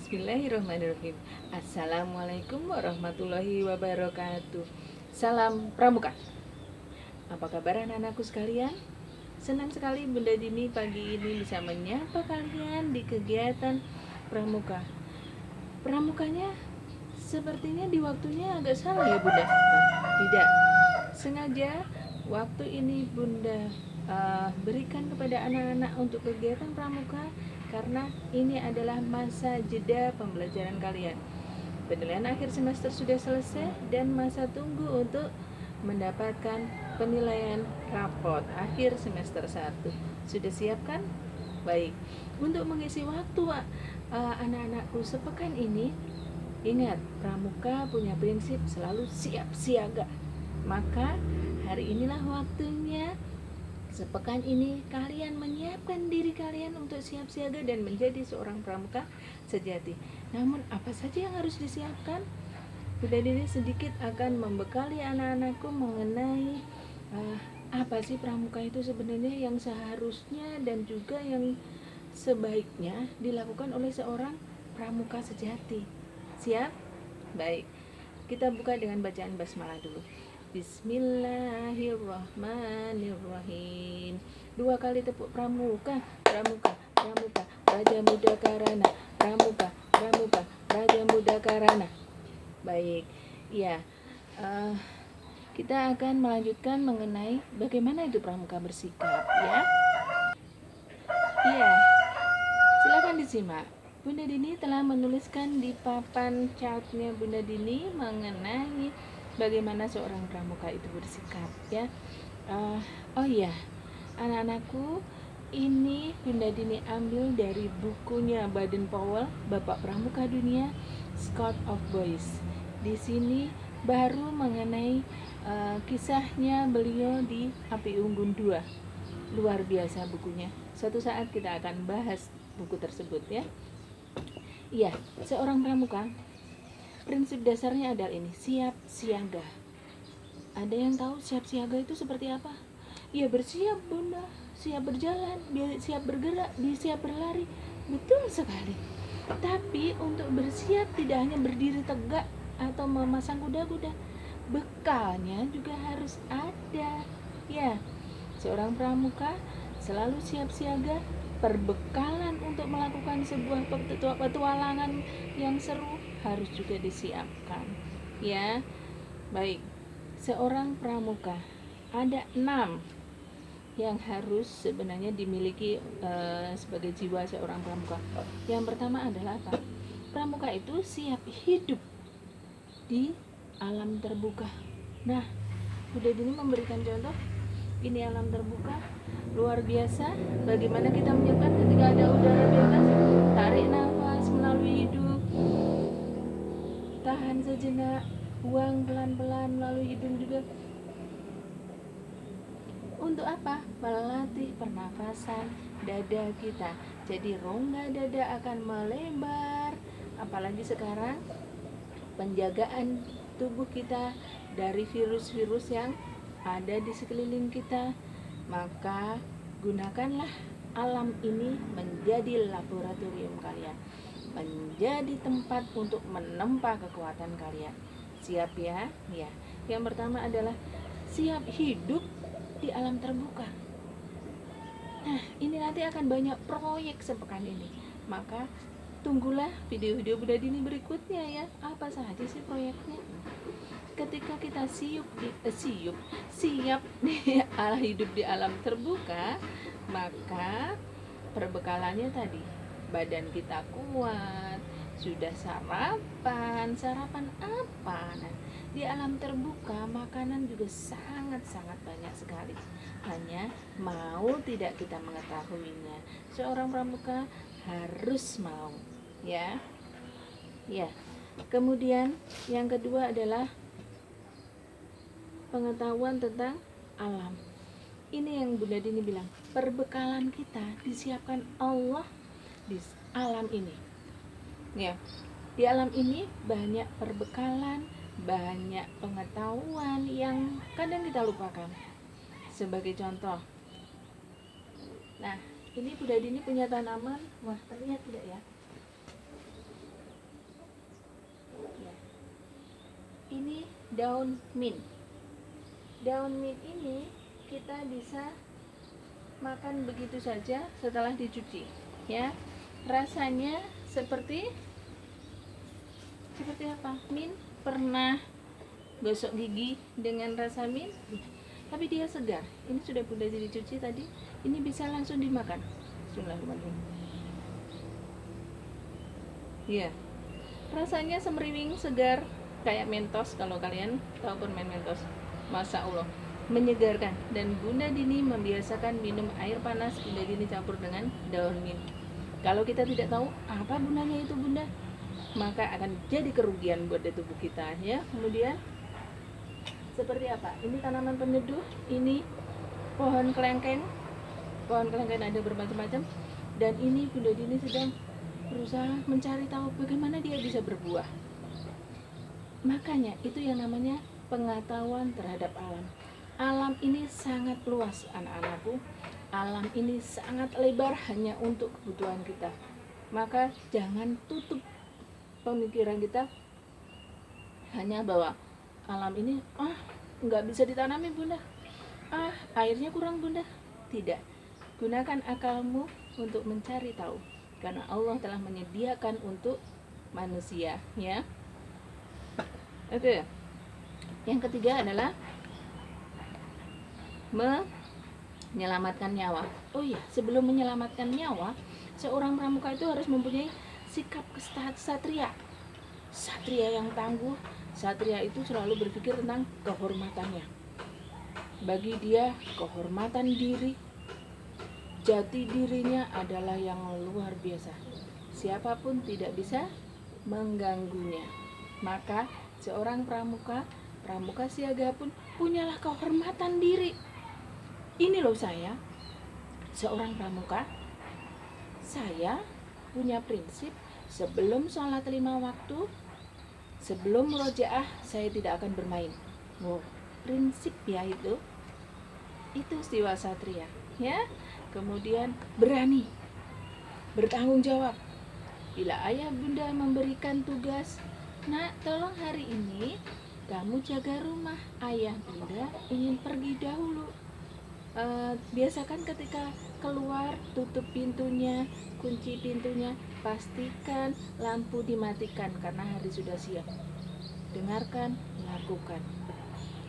Bismillahirrahmanirrahim. Assalamualaikum warahmatullahi wabarakatuh. Salam Pramuka. Apa kabar anak-anakku sekalian? Senang sekali Bunda Dini pagi ini bisa menyapa kalian di kegiatan Pramuka. Pramukanya sepertinya di waktunya agak salah ya Bunda. Tidak, sengaja waktu ini Bunda berikan kepada anak-anak untuk kegiatan Pramuka karena ini adalah masa jeda pembelajaran kalian. Penilaian akhir semester sudah selesai dan masa tunggu untuk mendapatkan penilaian raport akhir semester 1. Sudah siap kan? Baik. Untuk mengisi waktu anak-anakku sepekan ini, ingat, Pramuka punya prinsip selalu siap siaga. Maka hari inilah waktunya. Sepekan ini kalian menyiapkan diri kalian untuk siap siaga dan menjadi seorang pramuka sejati. Namun apa saja yang harus disiapkan? Bunda Dini sedikit akan membekali anak-anakku mengenai apa sih pramuka itu sebenarnya yang seharusnya dan juga yang sebaiknya dilakukan oleh seorang pramuka sejati. Siap? Baik. Kita buka dengan bacaan basmalah dulu. Bismillahirrahmanirrahim. 2 kali tepuk pramuka, pramuka, pramuka, Raja Muda Karana, pramuka, pramuka, Raja Muda Karana. Baik, ya. Kita akan melanjutkan mengenai bagaimana itu pramuka bersikap, ya. Iya, silakan disimak. Bunda Dini telah menuliskan di papan chartnya Bunda Dini mengenai bagaimana seorang pramuka itu bersikap, ya. Oh iya, anak-anakku, ini Bunda Dini ambil dari bukunya Baden Powell, Bapak Pramuka Dunia, Scout of Boys. Di sini baru mengenai kisahnya beliau di Api Unggun 2. Luar biasa bukunya. Suatu saat kita akan bahas buku tersebut, ya. Iya, seorang pramuka prinsip dasarnya adalah ini, siap siaga. Ada yang tahu siap siaga itu seperti apa? Ya bersiap Bunda, siap berjalan, siap bergerak, siap berlari. Betul sekali. Tapi untuk bersiap tidak hanya berdiri tegak atau memasang kuda-kuda, bekalnya juga harus ada. Ya, seorang pramuka selalu siap siaga. Perbekalan untuk melakukan sebuah petualangan yang seru harus juga disiapkan, ya. Baik, seorang pramuka ada 6 yang harus sebenarnya dimiliki sebagai jiwa seorang pramuka. Yang pertama adalah apa? Pramuka itu siap hidup di alam terbuka. Nah, Bunda Dini memberikan contoh. Ini alam terbuka luar biasa. Bagaimana kita menyiapkan ketika ada udara bebas? Tarik nafas melalui hidung, tahan sejenak, buang pelan-pelan melalui hidung juga. Untuk apa? Melatih pernafasan dada kita. Jadi rongga dada akan melebar. Apalagi sekarang penjagaan tubuh kita dari virus-virus yang ada di sekeliling kita. Maka gunakanlah alam ini menjadi laboratorium kalian, menjadi tempat untuk menempa kekuatan kalian. Siap ya? Ya. Yang pertama adalah siap hidup di alam terbuka. Nah, ini nanti akan banyak proyek sepekan ini. Maka tunggulah video-video Bunda Dini berikutnya, ya. Apa saja sih proyeknya? Ketika kita siap di hidup di alam terbuka, maka perbekalannya tadi, badan kita kuat, sudah sarapan apa? Nah, di alam terbuka makanan juga sangat-sangat banyak sekali. Hanya mau tidak kita mengetahuinya. Seorang pramuka harus mau, ya. Ya. Kemudian yang kedua adalah pengetahuan tentang alam. Ini yang Bunda Dini bilang, perbekalan kita disiapkan Allah di alam ini. Ya, di alam ini banyak perbekalan, banyak pengetahuan yang kadang kita lupakan. Sebagai contoh, nah ini Bunda Dini punya tanaman, wah terlihat tidak ya? daun mint. Daun mint ini kita bisa makan begitu saja setelah dicuci, ya. Rasanya seperti apa? Mint. Pernah gosok gigi dengan rasa mint? Tapi dia segar. Ini sudah dicuci tadi. Ini bisa langsung dimakan. Bismillahirrahmanirrahim. Iya. Rasanya semriwing, segar, kayak mentos kalau kalian tahu permen mentos. Masya Allah, menyegarkan. Dan Bunda Dini membiasakan minum air panas Bunda Dini campur dengan daun mint. Kalau kita tidak tahu apa gunanya itu Bunda, maka akan jadi kerugian buat tubuh kita, ya. Kemudian seperti apa? Ini tanaman peneduh, ini pohon kelengkeng. Pohon kelengkeng ada bermacam-macam, dan ini Bunda Dini sedang berusaha mencari tahu bagaimana dia bisa berbuah. Makanya itu yang namanya pengetahuan terhadap alam. Alam ini sangat luas, anak-anakku. Alam ini sangat lebar hanya untuk kebutuhan kita. Maka jangan tutup pemikiran kita hanya bahwa alam ini nggak bisa ditanami Bunda, airnya kurang Bunda. Tidak, gunakan akalmu untuk mencari tahu, karena Allah telah menyediakan untuk manusia, ya. Oke. Yang ketiga adalah menyelamatkan nyawa. Oh iya, sebelum menyelamatkan nyawa, seorang pramuka itu harus mempunyai sikap kesatria. Satria yang tangguh. Satria itu selalu berpikir tentang kehormatannya. Bagi dia, kehormatan diri, jati dirinya adalah yang luar biasa. Siapapun tidak bisa mengganggunya. Maka seorang pramuka siaga pun punyalah kehormatan diri. Ini loh saya, seorang pramuka, saya punya prinsip sebelum sholat 5 waktu, sebelum murojaah saya tidak akan bermain. Prinsip ya itu jiwa satria, ya. Kemudian berani, bertanggung jawab. Bila ayah bunda memberikan tugas, nak tolong hari ini kamu jaga rumah, ayah bunda ingin pergi dahulu. Biasakan ketika keluar tutup pintunya, kunci pintunya, pastikan lampu dimatikan karena hari sudah siap. Dengarkan, lakukan.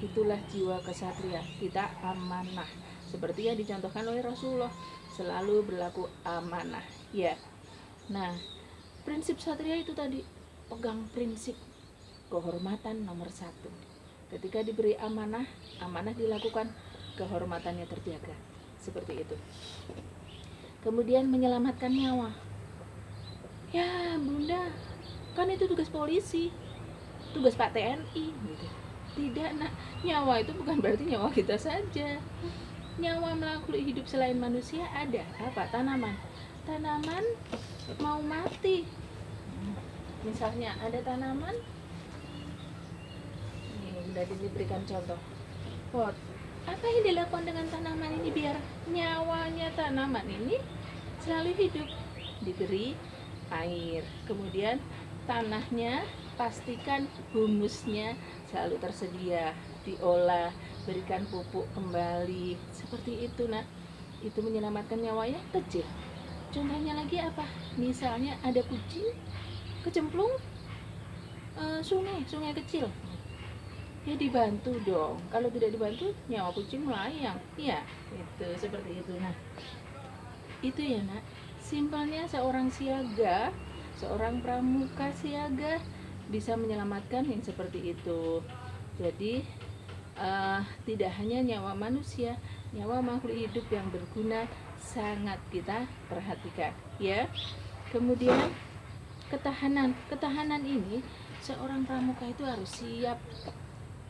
Itulah jiwa kesatria. Kita amanah, seperti yang dicontohkan oleh Rasulullah, selalu berlaku amanah, ya. Nah, prinsip satria itu tadi, pegang prinsip kehormatan nomor 1. Ketika diberi amanah dilakukan, kehormatannya terjaga. Seperti itu. Kemudian menyelamatkan nyawa. Ya bunda, kan itu tugas polisi, tugas Pak TNI gitu. Tidak nak, nyawa itu bukan berarti nyawa kita saja. Nyawa makhluk hidup selain manusia ada. Apa? Tanaman mau mati. Misalnya ada tanaman, ini sudah diberikan contoh, pot. Apa yang dilakukan dengan tanaman ini biar nyawanya tanaman ini selalu hidup? Diberi air, kemudian tanahnya pastikan humusnya selalu tersedia, diolah, berikan pupuk kembali, seperti itu nak. Itu menyelamatkan nyawanya kecil. Contohnya lagi apa? Misalnya ada kucing kecemplung sungai kecil, ya dibantu dong. Kalau tidak dibantu, nyawa kucing melayang, ya. Itu seperti itu. Nah, itu ya nak, simpelnya seorang siaga, seorang pramuka siaga bisa menyelamatkan yang seperti itu. Jadi tidak hanya nyawa manusia, nyawa makhluk hidup yang berguna sangat kita perhatikan, ya. Kemudian ketahanan ini, seorang pramuka itu harus siap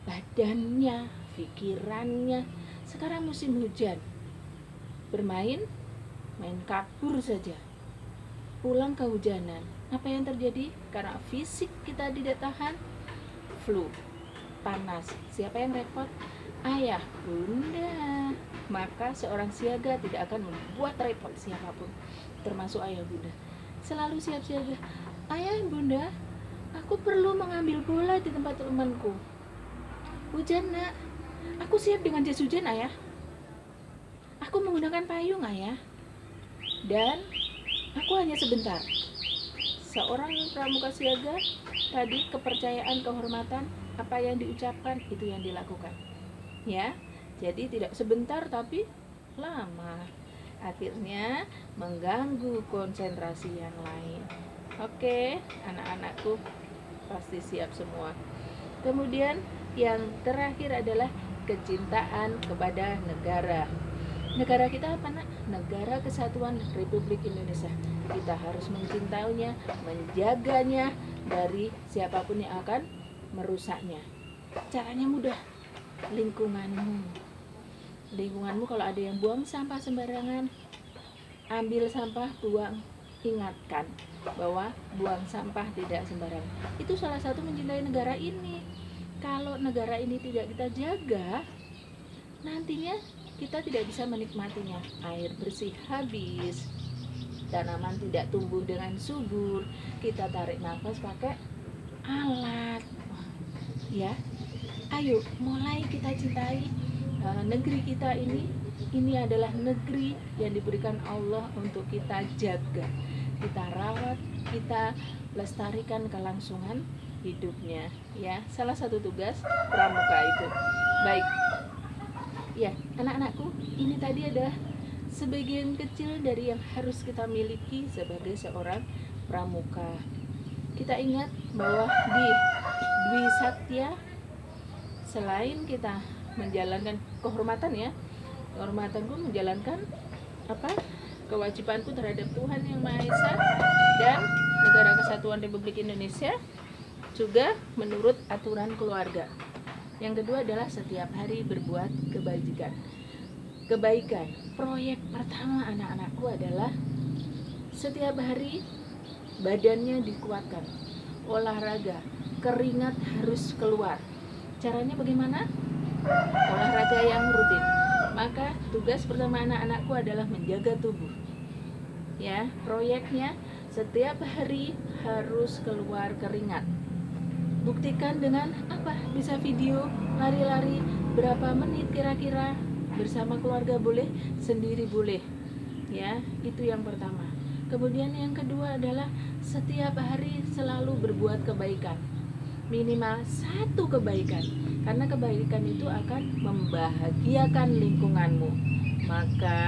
badannya, pikirannya. Sekarang musim hujan, main kabur saja, pulang kehujanan. Apa yang terjadi? Karena fisik kita tidak tahan, flu, panas. Siapa yang repot? Ayah bunda. Maka seorang siaga tidak akan membuat repot siapapun, termasuk ayah bunda. Selalu siap siaga. Ayah bunda, aku perlu mengambil bola di tempat temanku. Hujan nak, aku siap dengan jas hujan ayah. Aku menggunakan payung ayah. Dan aku hanya sebentar. Seorang pramuka siaga tadi kepercayaan, kehormatan, apa yang diucapkan itu yang dilakukan. Ya, jadi tidak sebentar tapi lama. Akhirnya mengganggu konsentrasi yang lain. Oke, anak-anakku pasti siap semua. Kemudian yang terakhir adalah kecintaan kepada negara. Negara kita apa nak? Negara Kesatuan Republik Indonesia. Kita harus mencintainya, menjaganya dari siapapun yang akan merusaknya. Caranya mudah. Lingkunganmu kalau ada yang buang sampah sembarangan, ambil sampah, buang. Ingatkan bahwa buang sampah tidak sembarangan. Itu salah satu mencintai negara ini. Kalau negara ini tidak kita jaga, nantinya kita tidak bisa menikmatinya. Air bersih habis, tanaman tidak tumbuh dengan subur, kita tarik nafas pakai alat. Ya, ayo mulai kita cintai negeri kita ini. Ini adalah negeri yang diberikan Allah untuk kita jaga, kita rawat, kita lestarikan kelangsungan hidupnya. Ya, salah satu tugas pramuka itu. Baik. Ya, anak-anakku, ini tadi adalah sebagian kecil dari yang harus kita miliki sebagai seorang pramuka. Kita ingat bahwa di Dwi Satya, selain kita menjalankan kehormatan ya, kehormatanku menjalankan kewajibanku terhadap Tuhan Yang Maha Esa dan Negara Kesatuan Republik Indonesia, juga menurut aturan keluarga. Yang kedua adalah setiap hari berbuat kebaikan. Proyek pertama anak-anakku adalah setiap hari badannya dikuatkan, olahraga, keringat harus keluar. Caranya bagaimana? Olahraga yang rutin. Maka tugas pertama anak-anakku adalah menjaga tubuh. Ya, proyeknya setiap hari harus keluar keringat. Buktikan dengan apa? Bisa video lari-lari berapa menit kira-kira, bersama keluarga boleh, sendiri boleh. Ya, itu yang pertama. Kemudian yang kedua adalah setiap hari selalu berbuat kebaikan. Minimal satu kebaikan, karena kebaikan itu akan membahagiakan lingkunganmu. Maka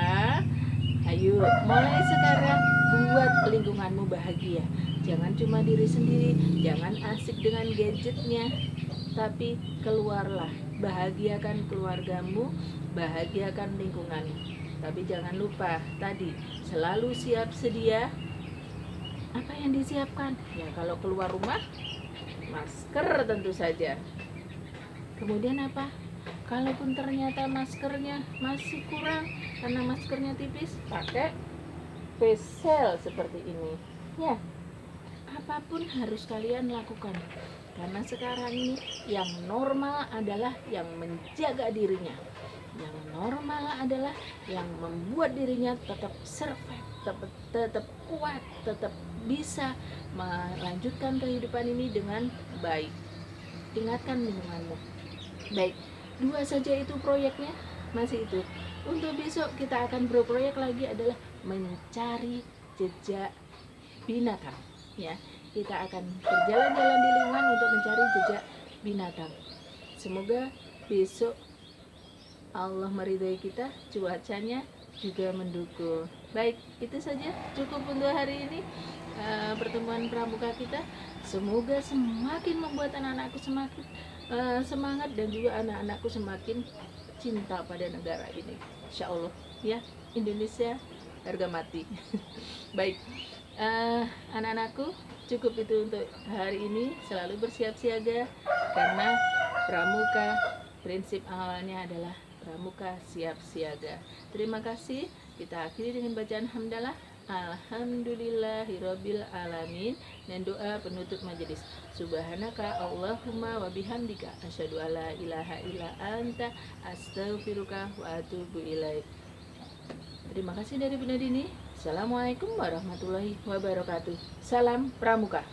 ayo mulai sekarang buat lingkunganmu bahagia. Jangan cuma diri sendiri, jangan asik dengan gadgetnya, tapi keluarlah, bahagiakan keluargamu, bahagiakan lingkunganmu. Tapi jangan lupa tadi, selalu siap sedia. Apa yang disiapkan? Ya, kalau keluar rumah, masker tentu saja. Kemudian apa? Kalaupun ternyata maskernya masih kurang karena maskernya tipis, pakai face shield seperti ini. Ya, apapun harus kalian lakukan, karena sekarang ini yang normal adalah yang menjaga dirinya. Yang normal adalah yang membuat dirinya tetap survive, tetap kuat, tetap bisa melanjutkan kehidupan ini dengan baik. Ingatkan lingkunganmu. Baik, 2 saja itu proyeknya, masih itu. Untuk besok kita akan berproyek lagi adalah mencari jejak binatang. Ya, kita akan berjalan-jalan di lingkungan untuk mencari jejak binatang. Semoga besok Allah meridhai kita, cuacanya juga mendukung. Baik, itu saja cukup untuk hari ini pertemuan pramuka kita. Semoga semakin membuat anak-anakku semakin semangat, dan juga anak-anakku semakin cinta pada negara ini. Insya Allah ya, Indonesia harga mati. Baik, anak-anakku, cukup itu untuk hari ini. Selalu bersiap siaga, karena pramuka prinsip awalnya adalah pramuka siap siaga. Terima kasih. Kita akhiri dengan bacaan hamdalah. Alhamdulillahirabbil alamin, dan doa penutup majelis. Subhanaka Allahumma wa bihamdika asyhadu alla ilaha illa anta astaghfiruka wa atubu ilaik. Terima kasih dari Bunda Dini. Assalamualaikum warahmatullahi wabarakatuh. Salam pramuka.